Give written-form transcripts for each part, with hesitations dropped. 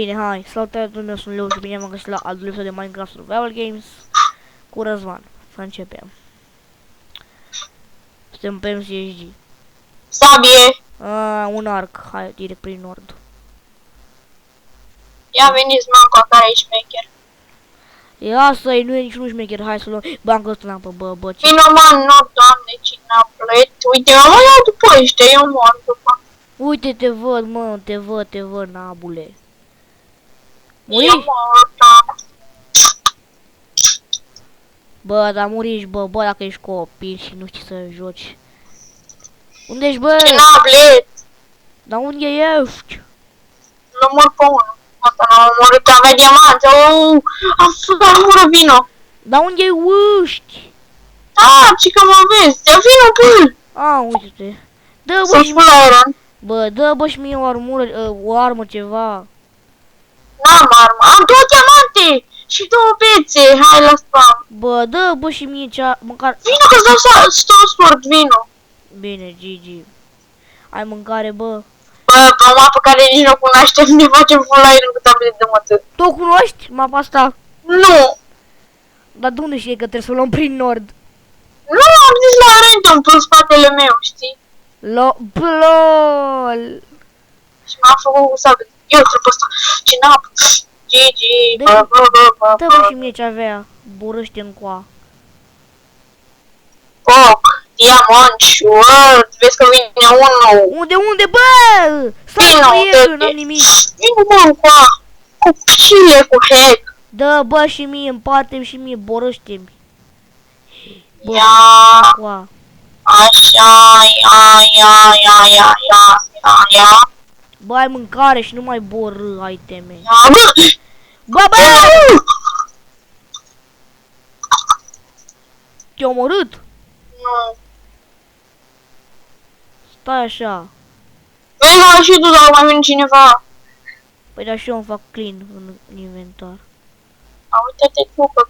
Bine, hai, salutare, meu, sunt Leu și bine m-am găsit la al doilea episod de Minecraft Survival Games cu Răzvan. Să începem. Suntem pe MCSG. Sabie! Un arc, hai direct prin nord. Ia veniți, manco, care e șmecher. E asta, nu e niciun șmecher, hai să luăm bancă ăsta lampă, bă, ce... Vino, man, nu, doamne, cine a plăit. Uite, mă iau după ăștia, eu mor după. Uite, te văd, mă, te văd, nabule. Eu Muriși? mor, da. Bă, dar muriși, bă, dacă ești copil și nu știi să joci. Unde ești, bă? Ce n-a blet. Dar unde ești? Îl omor pe unul. Asta n-am omorât, că avea diamanți. Am făcut vino. Dar unde ești? Da, ce că mă vezi, ia vino pe Uite-te. Dă, bă, să și spun la Iron. bă, dă, bă, și mie o armură, o armă, ceva. N-am armă, am 2 diamante și 2 pețe, hai la spam. Bă, dă, bă, și mie cea, măcar... Vino că-ți dau sword, vino. Bine, GG. Ai mâncare, bă. Bă, pe o mapă care nici nu cunoaștem, ne facem full iron cu tablet de mătă. Tu o cunoști, mapa asta? Nu! Dar de unde știi că trebuie să o luăm prin nord? Nu, am zis la random pe spatele meu, știi? LOL. Și m-am făcut cu sabie. Eu trebuie ăsta. Ce n-am? GG, Dă-mi- bă. Dă, bă, și mie ce avea. Burăște în coa. Foc, diamant, word, vezi că vine unul. Unde, bă? Stai, Vino, prieten, n-am nimic. Vino, mă, cu chile, cu hack. Dă, bă, și mie, împarte-mi și mie, borăște-mi. Bă, Ia, coa. așa, ia. Bă, ai mâncare și nu mai borâ iteme. Ia, bă. Bă, bă! Te-a omorât? Nu. Stai așa. Vino și tu, dacă mai vine cineva. Păi da, și eu îmi fac clean în inventar. Uite-te tu că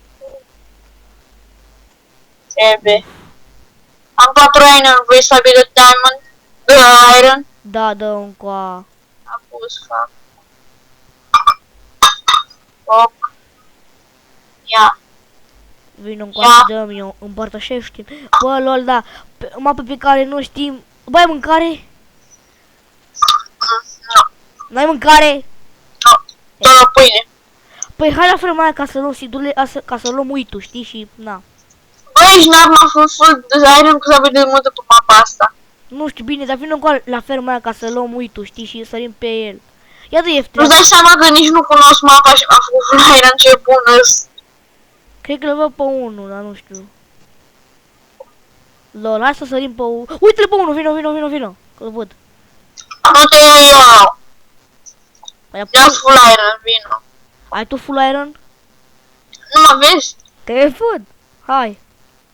trebuie. Am 4 iron, vrei să abia de diamond? De iron? Da, dă un coa. Am pus, fac. Foc. Ia. Vino în coa și dă-mi eu, împărtășește. Bă, lol, da. Mapă pe care nu știm. Bă, ai mâncare? Nu. N-ai mâncare? Nu. Doar la pâine. Păi hai la frema aia ca să luăm sidule, ca să luăm uitul, știi? Și, na. Bă, ești n-am fost full de iron cu sabie de mult pe mapa asta. Nu știu bine, dar vino încoa la ferma aia ca să luăm uitul, știi? Și sărim pe el. Ia de ieftin. Nu-ți dai seama că nici nu cunosc mapa și m-am făcut full iron, ce bună-s. Cred că le văd pe unul, dar nu știu. Lol, hai să sărim pe unul. Uite-l pe unul, vino, că-l văd. Nu te iau. Păi, Ia full iron, vino. ai tu full iron? Nu mă vezi? Te văd. Hai.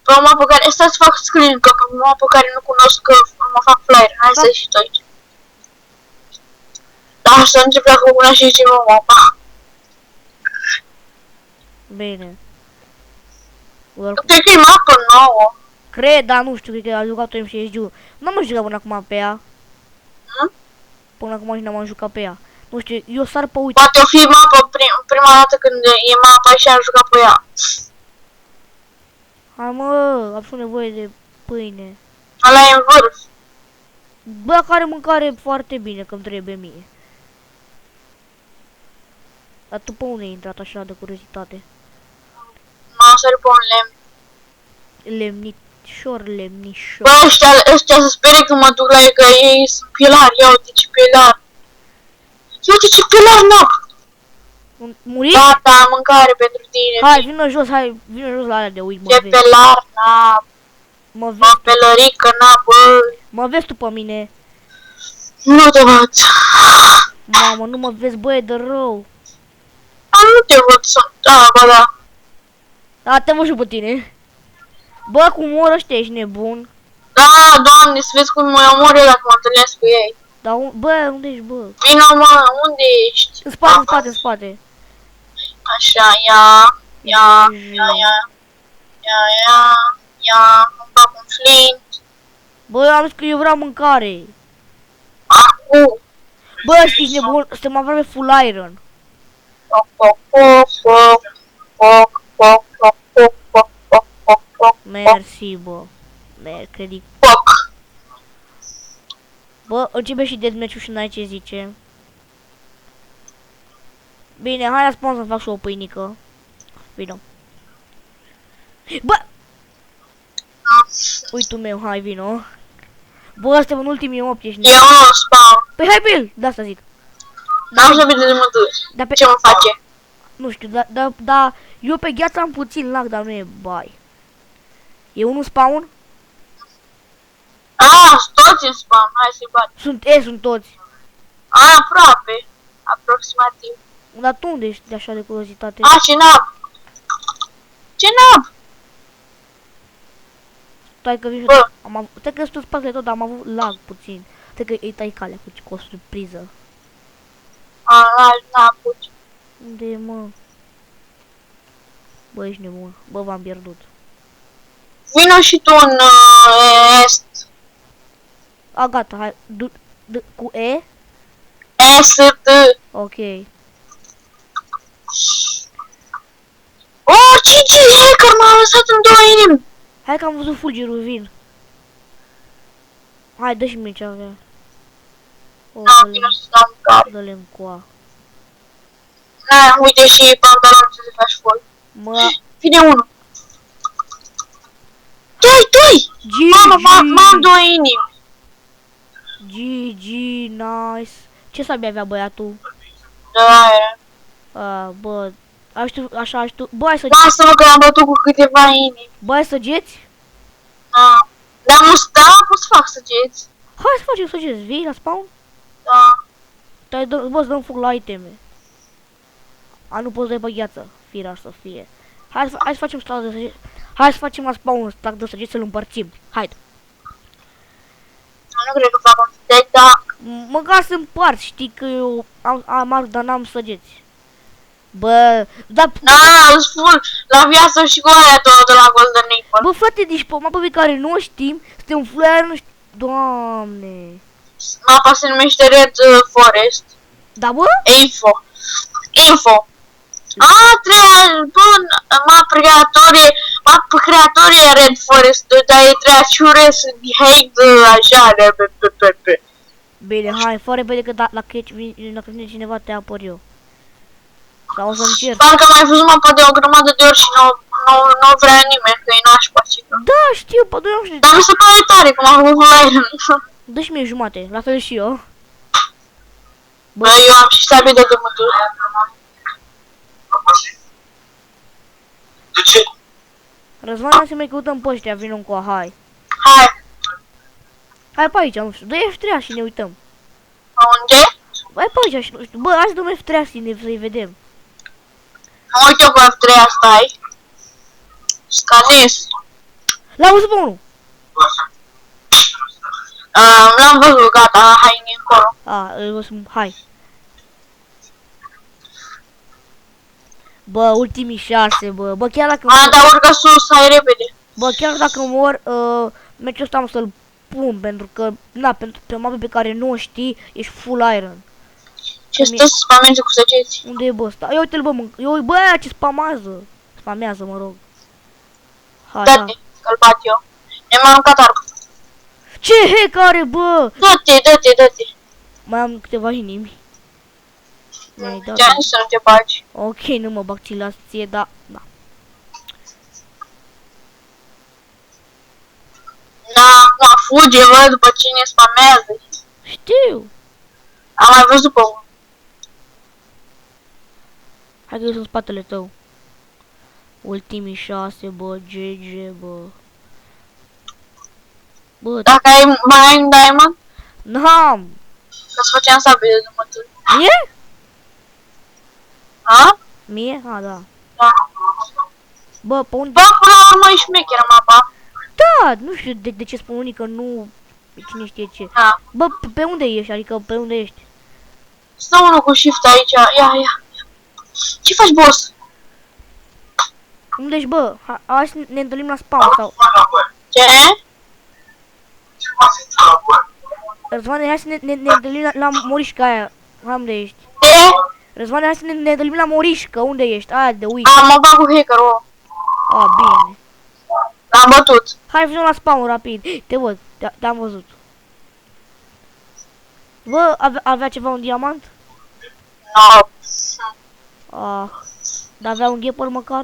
Pe o mapă care... Stai să fac screen, că pe o mapă care nu cunosc că mă fac flyer. Hai să ieși tu aici. Da, să încep dacă cunoaște și mă mapa. Bine. Cred că e mapă nouă. Cred, dar nu știu, cred că a jucat-o MCSG-ul. Nu am jucat până acum pe ea. Până acum și n-am jucat pe ea. Nu știu, eu sar pe uite. Poate o fi mapă prima dată când e mapa și am jucat pe ea. Hai mă, am fost nevoie de pâine. Ăla e în vârf. Bă, care mâncare foarte bine, că-mi trebuie mie. Dar tu pe unde ai intrat așa de curiozitate? M-am sărit pe un lemn. Lemnișor. Bă, ăștia se sperie când mă duc la ei, că ei sunt pilari. Ia uite ce pilar. Ia uite ce pilar n-am. Muri? Gata, mâncare pentru tine. Hai, vină jos la alea de uit, mă Ce vezi. pilar n-am. Mă Mă vezi, pelărică n-am, bă. mă vezi tu pe mine. Nu te văd. Mamă, nu mă vezi, bă, e de rău. Nu te văd să... Da, bă, da. Da, te văd și pe tine. Bă, cum mor ăștia, ești nebun. Da, doamne, să vezi cum mă omor eu dacă mă întâlnesc cu ei. Dar, bă, unde ești, bă? Vino, mă, unde ești? În spate, în spate, în spate. Așa, ia, îmi bag un flint. Bă, am zis că eu vreau mâncare. Acum. Bă, știi nebun, suntem aproape full iron. Foc, foc, foc, foc, foc, foc, foc, foc, foc, foc, foc, foc, Mersi, bă. Credic. foc. Bă, începe și deathmatch-ul și n-ai ce zice. Bine, hai la spawn să fac și o pâinică. Vino. Bă! Uitul meu, hai, vino. Bă, ăsta în ultimii 8 ești. Eu nu spawn. Păi hai pe el, de asta zic. N-am să vedem de mă duc. Dar pe... Ce mă face? Nu știu, dar eu pe gheață am puțin lag, dar nu e bai. E unul spawn? Sunt toți în spawn, hai să-i bat. Sunt toți. Aproape. Aproximativ. Dar tu unde ești de așa de curiozitate? Ce nab? Ce nab? Stai că vin și Bă. stai că sunt în spatele tot, dar am avut lag puțin. Stai că îi tai calea cu o surpriză. N-am putut. Unde e, mă? Bă, ești nebun. Bă, v-am pierdut. Vino și tu în est. Gata, hai. Cu E? Est. Ok. Ce hacker m-a lăsat în 2 inimi. Hai că am văzut fulgerul, vin. Hai, dă și mie ce avea. Vino să dau mâncare. Dă-le-mi coa. Uite și pantalonul să te faci full. Mă, Vine unul. Doi! Mamă, m-am 2 inimi. GG, nice. Ce sabie avea băiatul? Da, era. Bă, așa aș tu. Bă, hai să... Lasă-mă că am bătut cu câteva inimi. Bă, hai săgeți? Dar pot să fac săgeți. Hai să facem săgeți, vii la spawn? Da. Bă, să dăm foc la iteme. Nu poți dai pe gheață, firea să fie. Hai să facem stack de săgeți. Hai să facem la spawn un stack de săgeți să-l împărțim. Haide. Nu cred că fac un stack, dar... Măcar să împarți, știi că eu am arc, dar n-am săgeți. Bă, da... Sunt full la viață și cu aia două de la Golden Apple. Bă, frate, deci pe o mapă pe care nu o știm, suntem full aia, nu știu... Doamne... Mapa se numește Red Forest. Da, bă? Info. Mapa creatorie Red Forest, dar e treia ciure să hate așa, Bine, hai, fă repede că dacă vine cineva te apăr eu. Sau o să încerc. Parcă am mai văzut mapa de o grămadă de ori și nu vrea nimeni, că e nașpa, Da, știu, pe doi știu. Dar mi se pare tare cum am făcut la Iron. Dă și mie jumate, la fel și eu. Bă, eu am și sabie de dămături. De ce? Răzvan, hai să mai căutăm pe ăștia, vină încoa, hai. Hai. Hai pe aici, nu știu, dă F3 și ne uităm. Unde? Hai pe aici și nu știu, bă, hai să dăm F3 să-i vedem. Mă uit eu cu F3 asta ai. Scanez. L-am văzut pe unul. L-am văzut, gata, hai încolo. Îl văzut, hai. Bă, ultimii 6, bă, chiar dacă... Dar urcă sus, hai repede. Bă, chiar dacă mor, meciul ăsta am să-l pun, pentru că, na, pentru pe mape pe care nu o știi, ești full iron. Ce stă să spameze cu săgeți? Unde e bă ăsta? Ia uite-l bă, bă, aia ce spamează. Spamează, mă rog. Hai, da. Dă-te, că-l bat eu. Mi-am aruncat arcul. Ce hack are, bă? Dă-te. Mai am câteva inimi. Mi-ai dat. Ce-am zis să nu te bagi. Ok, nu mă bag ție la ție, da. Fuge, văd după cine spamează. Știu. Am mai văzut pe unul. Hai că eu sunt în spatele tău. Ultimii 6, bă, GG, bă. Bă, Dacă mai ai un diamond, n-am. să-ți facem sabie de dămături. Mie? Mie? Da. Da. Bă, pe unde? Bă, până la urmă e șmecheră mapa. Da, nu știu de ce spun unii că nu... Cine știe ce. Da. Bă, pe unde ești? Adică pe unde ești? Stă unul cu shift aici, ia. Ce faci, boss? Unde ești, bă? Hai să ne întâlnim la spawn sau... Ce? Răzvane, hai să ne întâlnim la morișca aia. Hai, unde ești? Răzvan, hai să ne întâlnim la Morișcă. Unde ești? Aia de uit. Mă bag cu hacker-ul. A, bine. L-am bătut. Hai, vină la spawn rapid. Te văd, te-am văzut. Bă, avea ceva un diamant? No. Ah, dar avea un ghepăr măcar?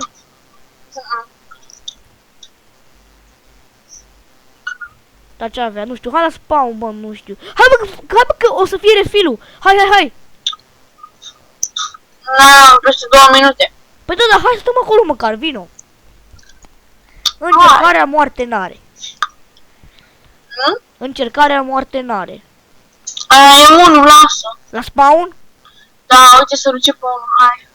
Dar ce avea? Nu știu, hai la spawn, bă, nu știu. Hai bă, că o să fie refilul. Hai. N-am peste 2 minute. Păi da, hai să stăm acolo măcar, vino. Încercarea moarte n-are. Încercarea moarte n-are. Aia e unul, lasă. La spawn? Da, uite să duce pe unul, hai.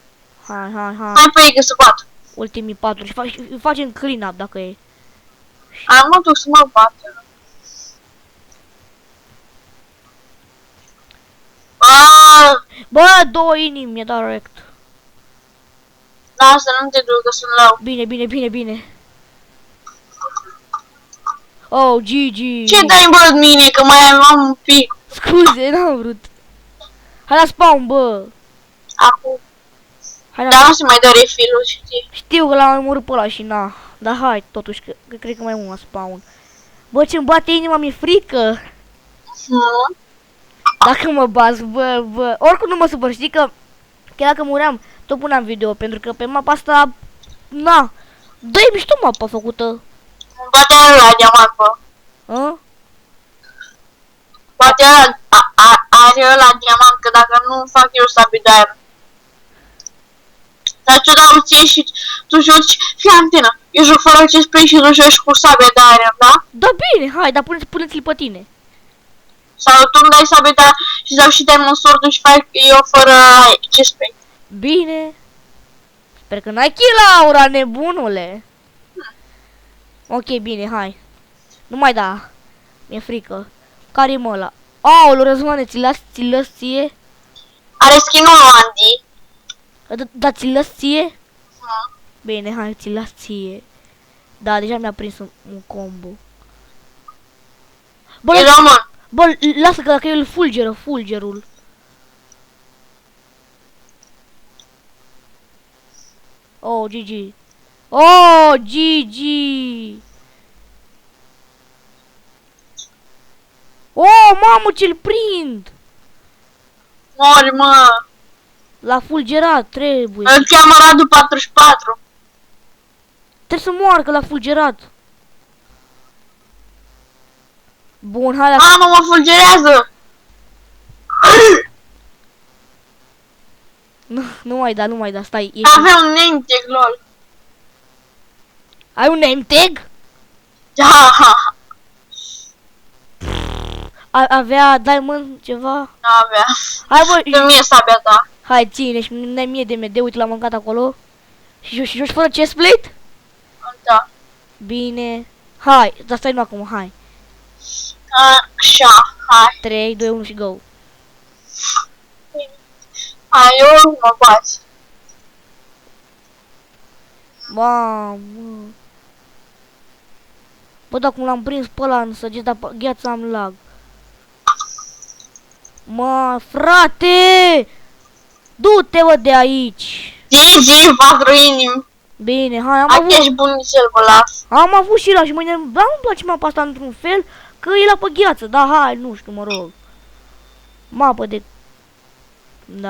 Hai. Hai pe ei că se bat. Ultimii 4 și facem clean up dacă e. Hai mă duc să mă bat. Bă, 2 inimi, mi-e direct. Lasă, nu te duc că sunt low. Bine. Oh, GG. Ce dai bă mine că mai am un pic. Scuze, n-am vrut. Hai la spawn, bă. Acum. Hai Dar nu se mai dă refill-ul, știi? Știu că l-am omorât pe ăla și na. Dar hai, totuși, că cred că mai mult la spawn. Bă, ce-mi bate inima, mi-e frică. Dacă mă bați, bă. Oricum nu mă supăr, știi că chiar dacă muream, tot puneam video, pentru că pe mapa asta, na, dă-i mișto mapa făcută. Îmi bate la diamant, bă. Bate are ăla diamant, că dacă nu fac eu sabie de aer. Dar ce dau ție și tu joci, fii antenă, eu joc fără chest play și tu joci cu sabie de aer, da? Da, bine, hai, dar puneți-l pe tine. Sau tu îmi dai sabie de aer și dau și Diamond Sword și fac eu fără chest play. Bine. Sper că n-ai kill, Laura, nebunule. Ok, bine, hai. Nu mai da. Mi-e frică. Care-i mă ăla? Aoleu, Răzvane, ți-l las ție? Are skin-ul Andy. Da, ți-l las ție? Bine, hai, ți-l las ție. Da, deja mi-a prins un combo. Bă, lasă că dacă el fulgerul. Oh, GG. Oh, GG. Oh, mamă, ce-l prind. Mori, mă. La fulgerat, trebuie. Îl cheamă Radu 44. Trebuie să moară, că l-a fulgerat. Bun, hai la... Mamă, mă fulgerează. Nu mai da, stai. Avea un name tag, lol. Ai un name tag? Da. Avea diamond ceva? Avea. Hai bă, Dă mie sabia ta. hai ține și ne mie de MD, uite l-am mâncat acolo. Și joci fără chestplate? Da. Bine. Hai, dar stai nu acum, hai. Așa, hai. 3, 2, 1 și go. Hai, eu mă bați. Mamă. Bă, dar cum l-am prins pe ăla în săgeți, dar gheața am lag. Mă, frate! Du-te, bă, de aici! GG, 4 inimi. Bine, hai, am Hai, avut... ești bunicel, vă las. Am avut și la și mâine... Da, îmi place mapa asta într-un fel, că e la pe gheață, da, hai, nu știu, mă rog. Mapă de... Da.